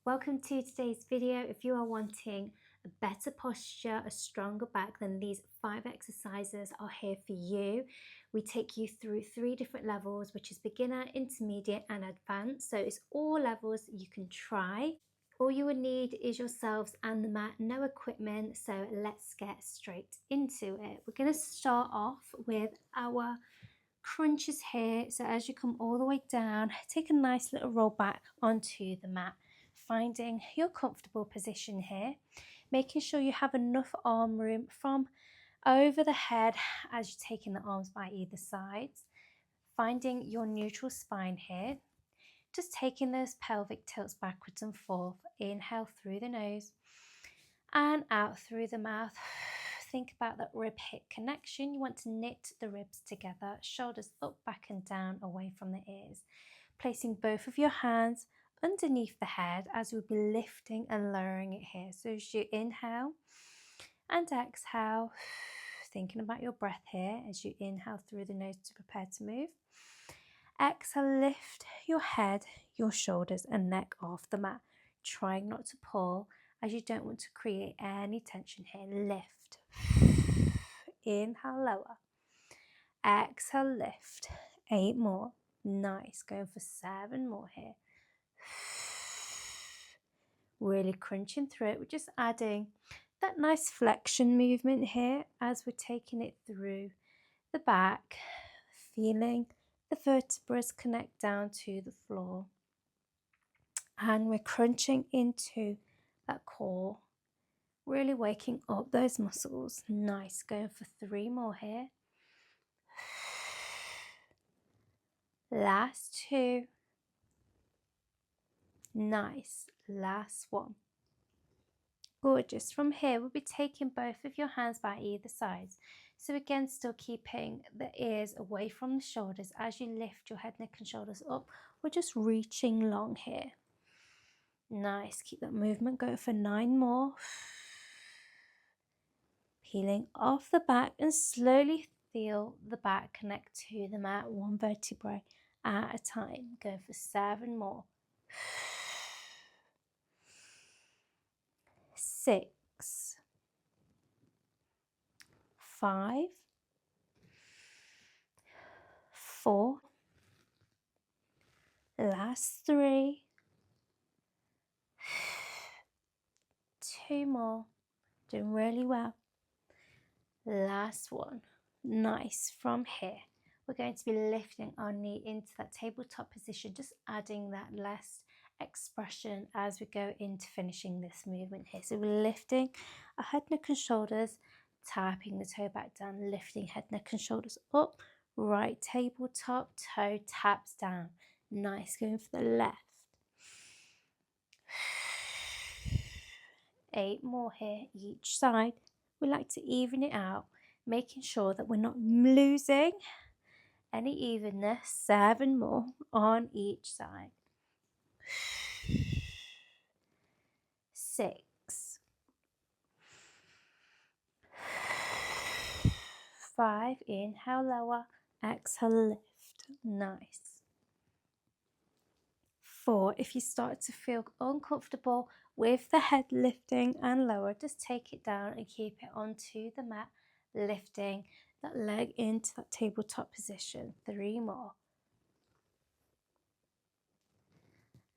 Welcome to today's video. If you are wanting a better posture, a stronger back, then these 5 exercises are here for you. We take you through 3 different levels, which is beginner, intermediate and advanced. So it's all levels you can try. All you will need is yourselves and the mat, no equipment. So let's get straight into it. We're going to start off with our crunches here. So as you come all the way down, take a nice little roll back onto the mat, finding your comfortable position here, making sure you have enough arm room from over the head as you're taking the arms by either side, finding your neutral spine here, just taking those pelvic tilts backwards and forth. Inhale through the nose and out through the mouth. Think about that rib hip connection. You want to knit the ribs together, shoulders up, back and down, away from the ears. Placing both of your hands underneath the head as we'll be lifting and lowering it here. So as you inhale and exhale, thinking about your breath here as you inhale through the nose to prepare to move. Exhale, lift your head, your shoulders and neck off the mat, trying not to pull as you don't want to create any tension here. Lift. Inhale, lower. Exhale, lift. 8 more. Nice. Going for 7 more here. Really crunching through it. We're just adding that nice flexion movement here as we're taking it through the back, feeling the vertebrae connect down to the floor. And we're crunching into that core, really waking up those muscles. Nice. Going for 3 more here. Last 2. Nice. Last 1. Gorgeous. From here, we'll be taking both of your hands by either side. So again, still keeping the ears away from the shoulders as you lift your head, neck and shoulders up. We're just reaching long here. Nice. Keep that movement going for 9 more. Peeling off the back and slowly feel the back connect to the mat, 1 vertebrae at a time. Go for 7 more. 6, 5, 4, last 3, 2 more. Doing really well. Last 1. Nice. From here, we're going to be lifting our knee into that tabletop position, just adding that last expression as we go into finishing this movement here. So we're lifting our head, neck and shoulders, tapping the toe back down, lifting head, neck and shoulders up, right tabletop, toe taps down. Nice. Going for the left. 8 more here, each side. We like to even it out, making sure that we're not losing any evenness. 7 more on each side. 6, 5, inhale, lower, exhale, lift. Nice. 4, if you start to feel uncomfortable with the head lifting and lower, just take it down and keep it onto the mat, lifting that leg into that tabletop position. 3 more.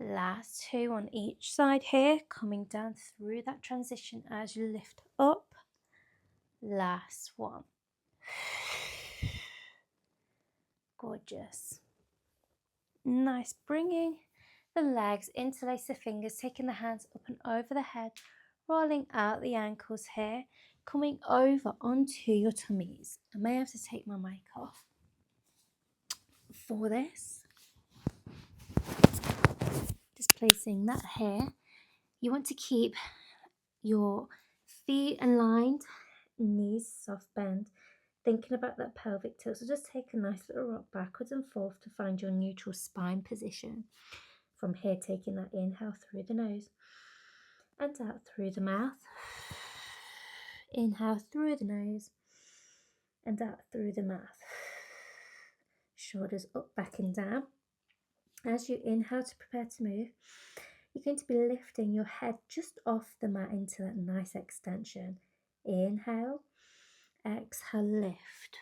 Last 2 on each side here, coming down through that transition as you lift up. Last 1. Gorgeous. Nice. Bringing the legs, interlace the fingers, taking the hands up and over the head, rolling out the ankles here, coming over onto your tummies. I may have to take my mic off for this. Just placing that here. You want to keep your feet aligned, knees soft bend, thinking about that pelvic tilt. So just take a nice little rock backwards and forth to find your neutral spine position. From here, taking that inhale through the nose and out through the mouth. Inhale through the nose and out through the mouth. Shoulders up, back and down. As you inhale to prepare to move, you're going to be lifting your head just off the mat into that nice extension. Inhale, exhale, lift.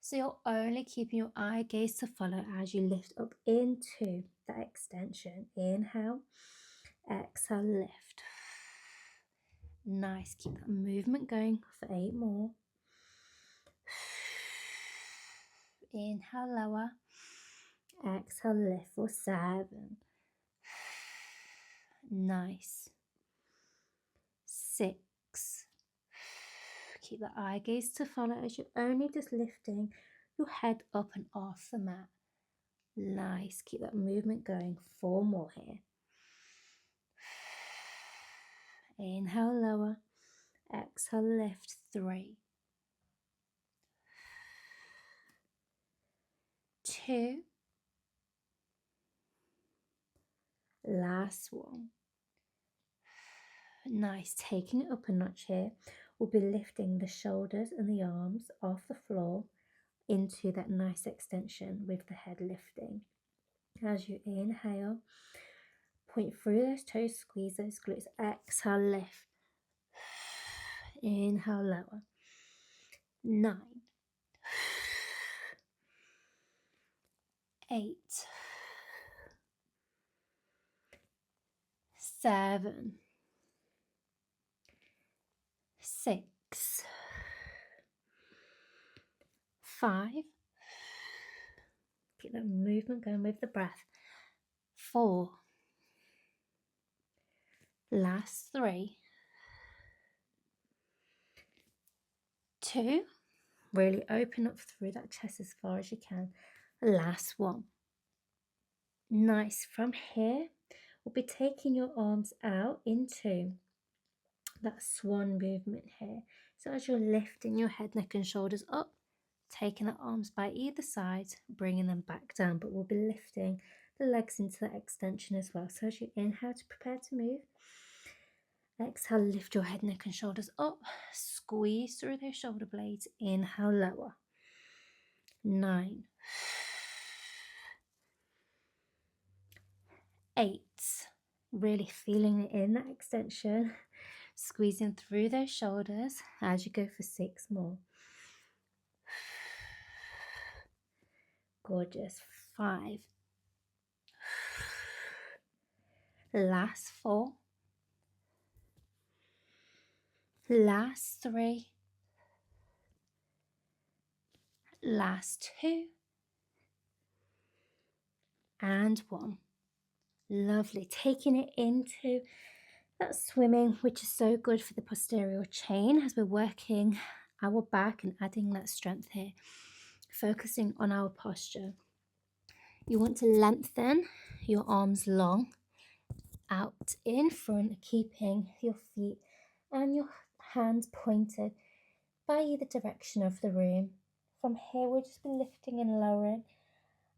So you're only keeping your eye gaze to follow as you lift up into that extension. Inhale, exhale, lift. Nice, keep that movement going for 8 more. Inhale, lower. Exhale, lift for 7. Nice. 6. Keep the eye gaze to follow as you're only just lifting your head up and off the mat. Nice. Keep that movement going. 4 more here. Inhale, lower. Exhale, lift. 3. 2. Last one. Nice. Taking it up a notch here. We'll be lifting the shoulders and the arms off the floor into that nice extension with the head lifting. As you inhale, point through those toes, squeeze those glutes. Exhale, lift. Inhale, lower. 9. 8. 7. 6. 5. Keep that movement going with the breath. 4. Last 3. 2. Really open up through that chest as far as you can. Last 1. Nice. From here, we'll be taking your arms out into that swan movement here. So as you're lifting your head, neck and shoulders up, taking the arms by either side, bringing them back down, but we'll be lifting the legs into that extension as well. So as you inhale to prepare to move, exhale, lift your head, neck and shoulders up, squeeze through those shoulder blades. Inhale, lower. 9. 8. Really feeling it in that extension, squeezing through those shoulders as you go for 6 more. Gorgeous. 5. Last 4. Last 3. Last 2. And 1. Lovely. Taking it into that swimming, which is so good for the posterior chain as we're working our back and adding that strength here. Focusing on our posture. You want to lengthen your arms long, out in front, keeping your feet and your hands pointed by either direction of the room. From here, we'll just be lifting and lowering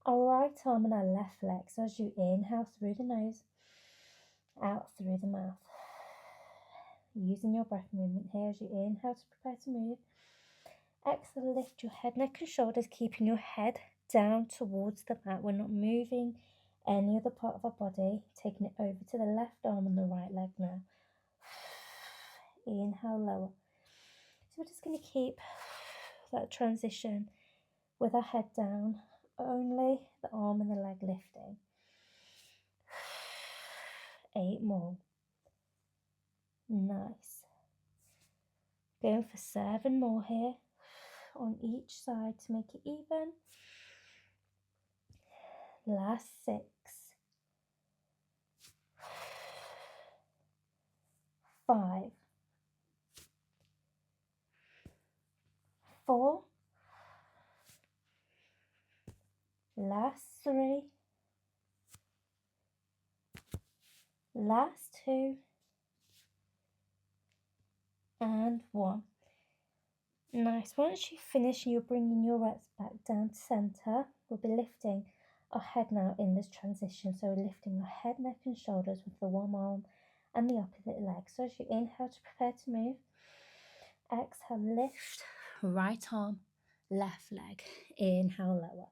our right arm and our left leg. So as you inhale through the nose, out through the mouth. Using your breath movement here as you inhale to prepare to move. Exhale, lift your head, neck and shoulders, keeping your head down towards the mat. We're not moving any other part of our body. Taking it over to the left arm and the right leg now. Inhale, lower. So we're just going to keep that transition with our head down, only the arm and the leg lifting. 8 more. Nice. Going for 7 more here on each side to make it even. Last 6. 5. 4. Last 3. Last 2. And 1. Nice. Once you finish, you're bringing your reps back down to center. We'll be lifting our head now in this transition. So we're lifting our head, neck and shoulders with the one arm and the opposite leg. So as you inhale to prepare to move, exhale, lift, right arm, left leg. Inhale, lower.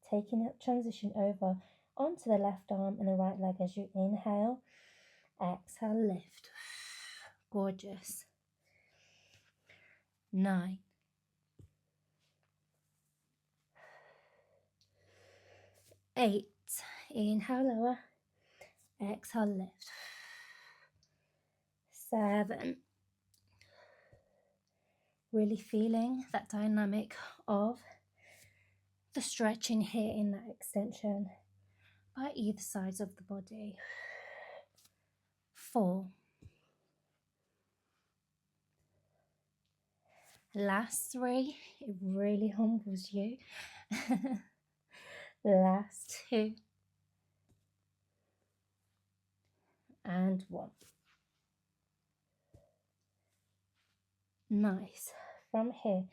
Taking that transition over onto the left arm and the right leg as you inhale. Exhale, lift. Gorgeous. 9. 8. Inhale, lower. Exhale, lift. 7. Really feeling that dynamic of the stretching here in that extension by either sides of the body. 4. Last 3. It really humbles you. Last 2. And 1. Nice. From here,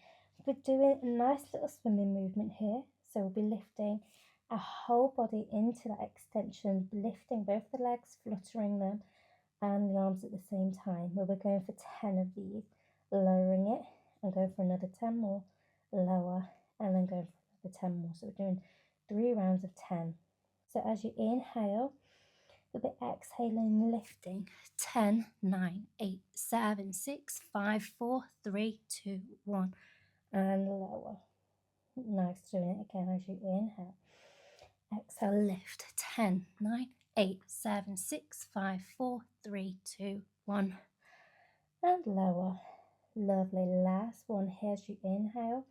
we're doing a nice little swimming movement here. So we'll be lifting our whole body into that extension, lifting both the legs, fluttering them, and the arms at the same time. Where we're going for 10 of these, lowering it, and going for another 10 more, lower, and then going for another 10 more. So we're doing 3 rounds of 10. So as you inhale, you'll be exhaling, lifting. 10, 9, 8, 7, 6, 5, 4, 3, 2, 1, and lower. Nice. Doing it again as you inhale. Exhale, lift. 10, 9, 8, 7, 6, 5, 4, 3, 2, 1, and lower. Lovely. Last one here as you inhale.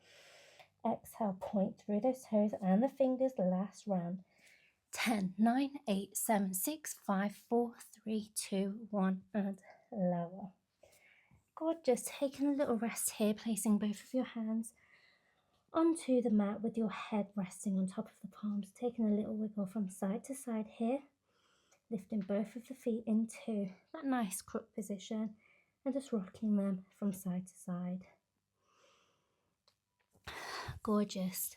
Exhale, point through those toes and the fingers. Last round. 10, 9, 8, 7, 6, 5, 4, 3, 2, 1, and lower. Gorgeous. Taking a little rest here, placing both of your hands onto the mat with your head resting on top of the palms. Taking a little wiggle from side to side here, lifting both of the feet into that nice crook position and just rocking them from side to side. Gorgeous.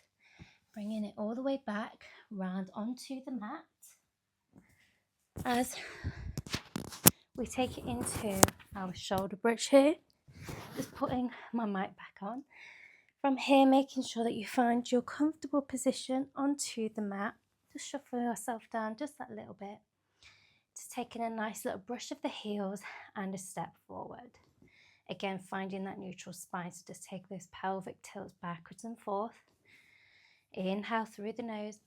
Bringing it all the way back, round onto the mat. As we take it into our shoulder bridge here, just putting my mic back on. From here, making sure that you find your comfortable position onto the mat. Just shuffle yourself down just that little bit. Just taking a nice little brush of the heels and a step forward. Again, finding that neutral spine, so just take those pelvic tilts backwards and forth. Inhale through the nose,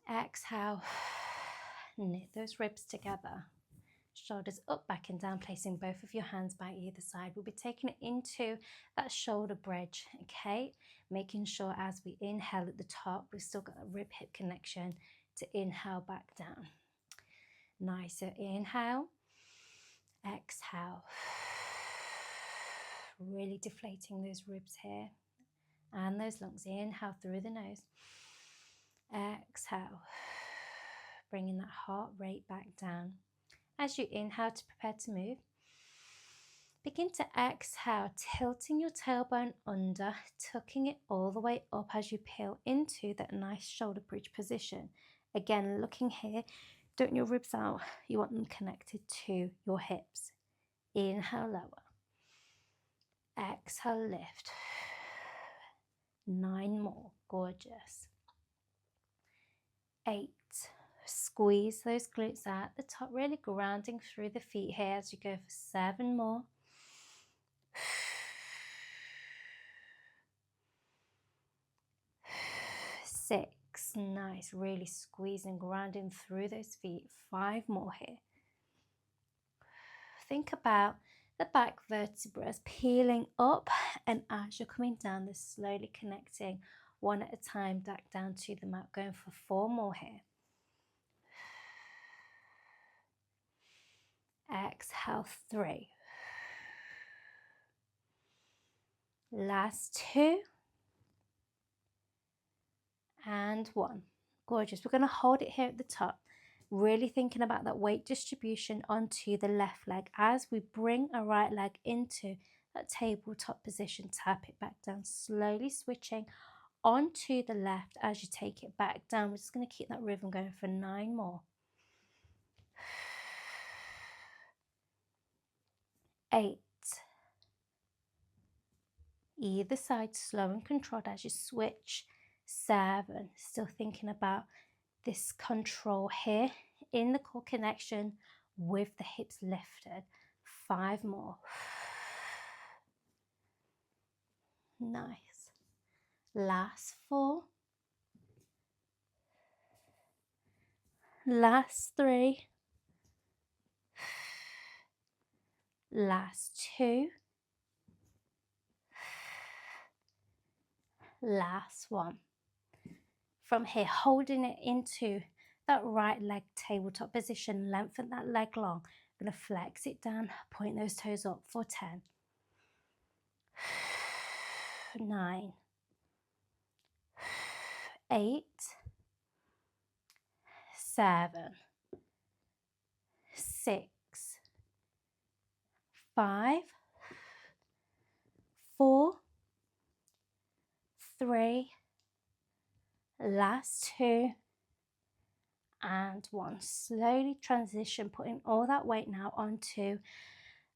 exhale, knit those ribs together. Shoulders up, back and down, placing both of your hands by either side. We'll be taking it into that shoulder bridge, okay? Making sure as we inhale at the top, we've still got a rib-hip connection to inhale back down. Nice, so inhale, exhale. Really deflating those ribs here and those lungs. Inhale through the nose, exhale, bringing that heart rate back down. As you inhale to prepare to move, begin to exhale, tilting your tailbone under, tucking it all the way up as you peel into that nice shoulder bridge position. Again, looking here, don't want your ribs out, you want them connected to your hips. Inhale, lower. Exhale, lift. 9 more, gorgeous. 8. Squeeze those glutes out at the top, really grounding through the feet here as you go for 7 more. 6, nice, really squeezing, grounding through those feet. 5 more here. Think about the back vertebrae peeling up, and as you're coming down, they're slowly connecting one at a time back down to the mat. Going for 4 more here. Exhale, 3. Last 2. And 1. Gorgeous. We're going to hold it here at the top. Really thinking about that weight distribution onto the left leg as we bring our right leg into that tabletop position. Tap it back down, slowly switching onto the left as you take it back down. We're just going to keep that rhythm going for 9 more. 8. Either side, slow and controlled as you switch. 7. Still thinking about this control here in the core connection with the hips lifted. 5 more. Nice. Last 4. Last 3. Last 2. Last 1. From here, holding it into that right leg tabletop position, lengthen that leg long. I'm going to flex it down, point those toes up for 10. 9. 8. 7. 6. 5. 4. 3. Last 2. And 1. Slowly transition, putting all that weight now onto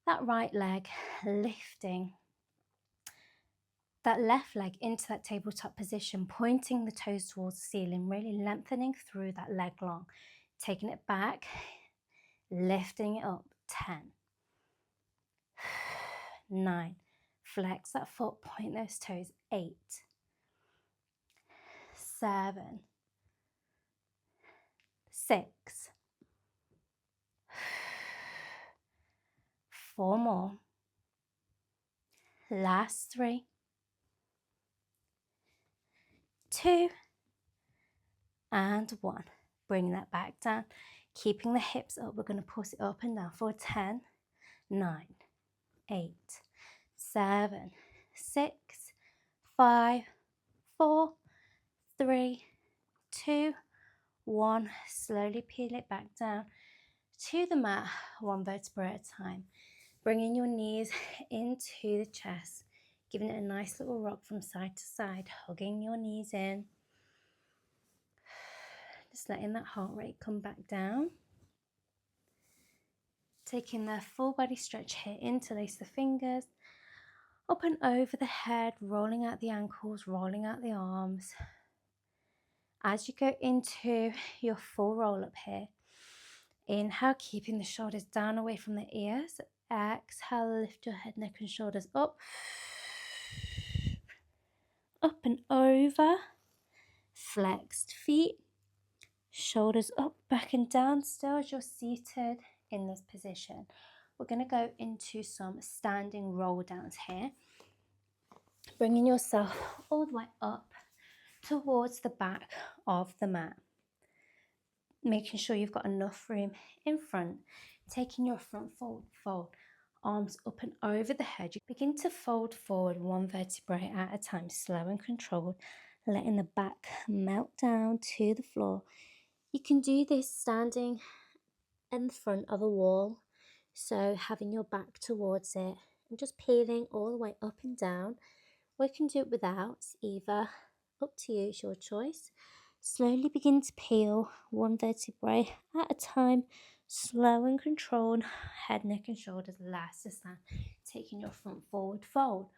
that right leg, lifting that left leg into that tabletop position, pointing the toes towards the ceiling, really lengthening through that leg long. Taking it back, lifting it up. 10. 9. Flex that foot, point those toes. 8. 7. 6. 4 more. Last 3. 2. And 1. Bring that back down. Keeping the hips up, we're going to push it up and down for 10, 9, 8, 7, 6, 5, 4, 3, 2, 1. Slowly peel it back down to the mat, 1 vertebra at a time. Bringing your knees into the chest, giving it a nice little rock from side to side, hugging your knees in. Just letting that heart rate come back down. Taking the full body stretch here, interlace the fingers, up and over the head, rolling out the ankles, rolling out the arms. As you go into your full roll up here, inhale, keeping the shoulders down away from the ears. Exhale, lift your head, neck and shoulders up. Up and over. Flexed feet. Shoulders up, back and down still as you're seated in this position. We're going to go into some standing roll downs here. Bringing yourself all the way up towards the back of the mat. Making sure you've got enough room in front. Taking your front fold, arms up and over the head. You begin to fold forward 1 vertebrae at a time, slow and controlled, letting the back melt down to the floor. You can do this standing in front of a wall, so having your back towards it and just peeling all the way up and down. Or you can do it without, it's either up to you, it's your choice. Slowly begin to peel 1 vertebrae at a time, slow and controlled, head, neck and shoulders last to stand. Taking your front forward fold,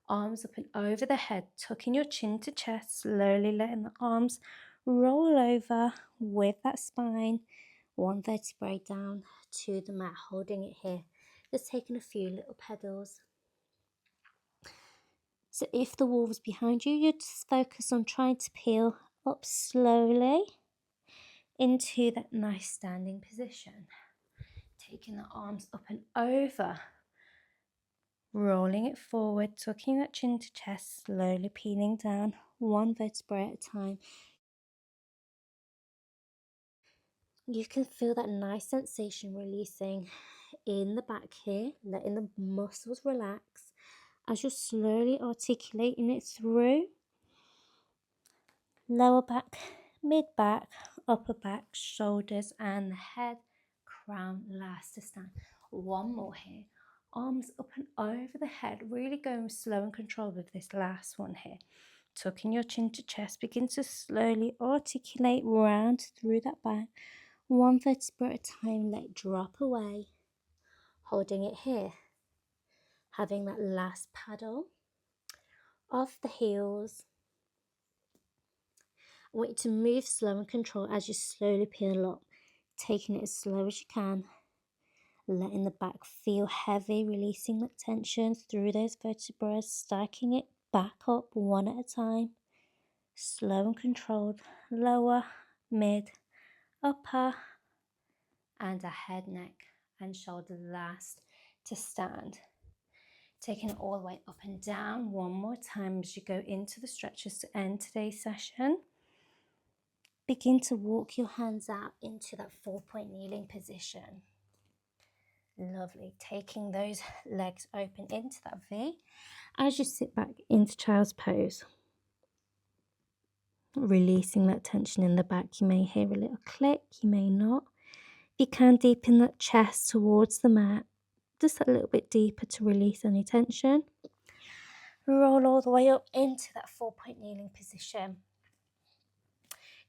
arms up and over the head, tucking your chin to chest, slowly letting the arms roll over with that spine, 1 vertebrae down to the mat, holding it here. Just taking a few little pedals. So if the wall was behind you, you'd just focus on trying to peel up slowly into that nice standing position. Taking the arms up and over, rolling it forward, tucking that chin to chest, slowly peeling down 1 vertebrae at a time. You can feel that nice sensation releasing in the back here, letting the muscles relax as you're slowly articulating it through. Lower back, mid back, upper back, shoulders and the head, crown last to stand. 1 more here. Arms up and over the head, really going slow and controlled with this last one here. Tucking your chin to chest, begin to slowly articulate round through that back. 1 vertebra at a time, let it drop away. Holding it here. Having that last paddle off the heels. I want you to move slow and controlled as you slowly peel up, taking it as slow as you can, letting the back feel heavy, releasing that tension through those vertebrae, stacking it back up one at a time, slow and controlled, lower, mid, upper, and a head, neck, and shoulder last to stand. Taking it all the way up and down one more time as you go into the stretches to end today's session. Begin to walk your hands out into that 4-point kneeling position. Lovely. Taking those legs open into that V as you sit back into child's pose. Releasing that tension in the back. You may hear a little click, you may not. You can deepen that chest towards the mat, just a little bit deeper to release any tension. Roll all the way up into that 4-point kneeling position.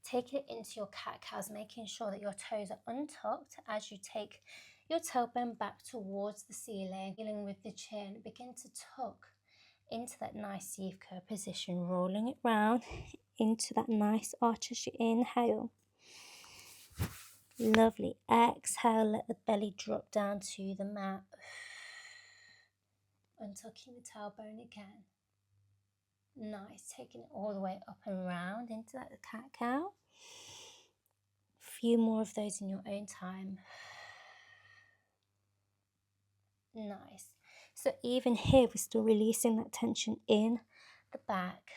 Take it into your cat-cows, making sure that your toes are untucked as you take your tailbone back towards the ceiling, feeling with the chin. Begin to tuck into that nice sieve curl position, rolling it round into that nice arch as you inhale. Lovely. Exhale, let the belly drop down to the mat. Untucking the tailbone again. Nice. Taking it all the way up and round into that cat-cow. Few more of those in your own time. Nice. So even here, we're still releasing that tension in the back,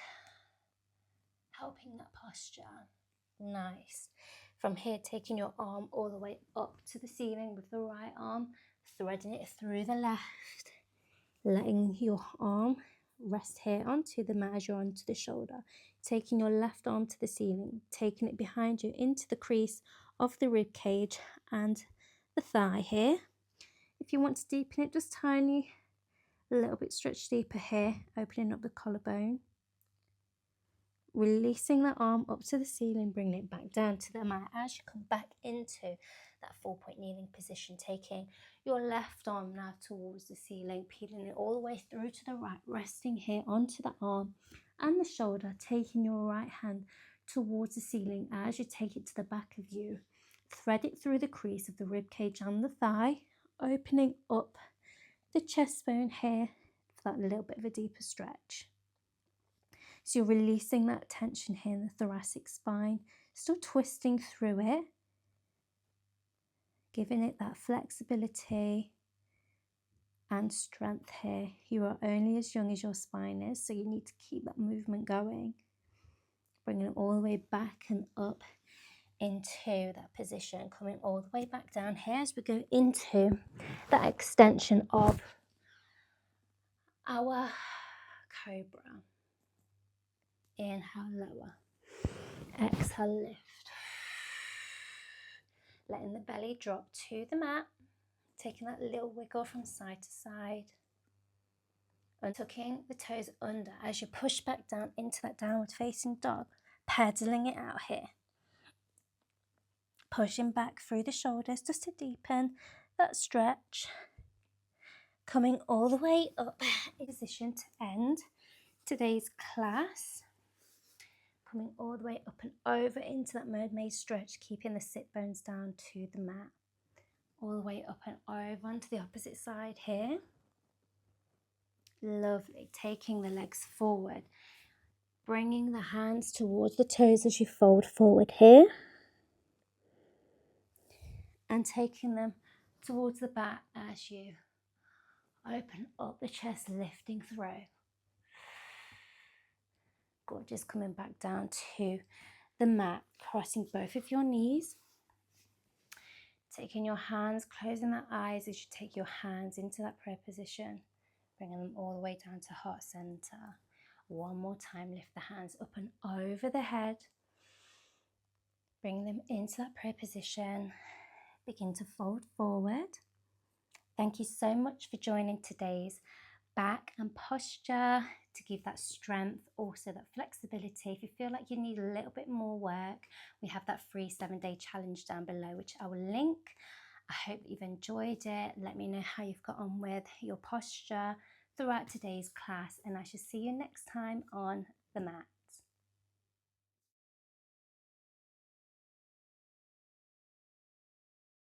helping that posture. Nice. From here, taking your arm all the way up to the ceiling with the right arm, threading it through the left, letting your arm rest here onto the mat as you're onto the shoulder, taking your left arm to the ceiling, taking it behind you into the crease of the rib cage and the thigh here. If you want to deepen it just tiny, a little bit stretch deeper here, opening up the collarbone, releasing that arm up to the ceiling, bringing it back down to the mat as you come back into that 4-point kneeling position, taking your left arm now towards the ceiling, peeling it all the way through to the right, resting here onto the arm and the shoulder, taking your right hand towards the ceiling as you take it to the back of you. Thread it through the crease of the rib cage and the thigh, opening up the chest bone here for that little bit of a deeper stretch. So you're releasing that tension here in the thoracic spine, still twisting through it, giving it that flexibility and strength here. You are only as young as your spine is, so you need to keep that movement going. Bringing it all the way back and up into that position, coming all the way back down here as we go into that extension of our cobra. Inhale, lower. Exhale, lift. Letting the belly drop to the mat, taking that little wiggle from side to side. And tucking the toes under as you push back down into that downward facing dog, pedaling it out here. Pushing back through the shoulders just to deepen that stretch. Coming all the way up in position to end today's class. Coming all the way up and over into that mermaid stretch, keeping the sit bones down to the mat. All the way up and over onto the opposite side here. Lovely. Taking the legs forward. Bringing the hands towards the toes as you fold forward here. And taking them towards the back as you open up the chest, lifting through. Gorgeous. Coming back down to the mat, crossing both of your knees. Taking your hands, closing the eyes as you take your hands into that prayer position. Bringing them all the way down to heart center. One more time, lift the hands up and over the head. Bring them into that prayer position. Begin to fold forward. Thank you so much for joining today's back and posture to give that strength, also that flexibility. If you feel like you need a little bit more work, we have that free 7-day challenge down below, which I will link. I hope you've enjoyed it. Let me know how you've got on with your posture throughout today's class, and I shall see you next time on the mat.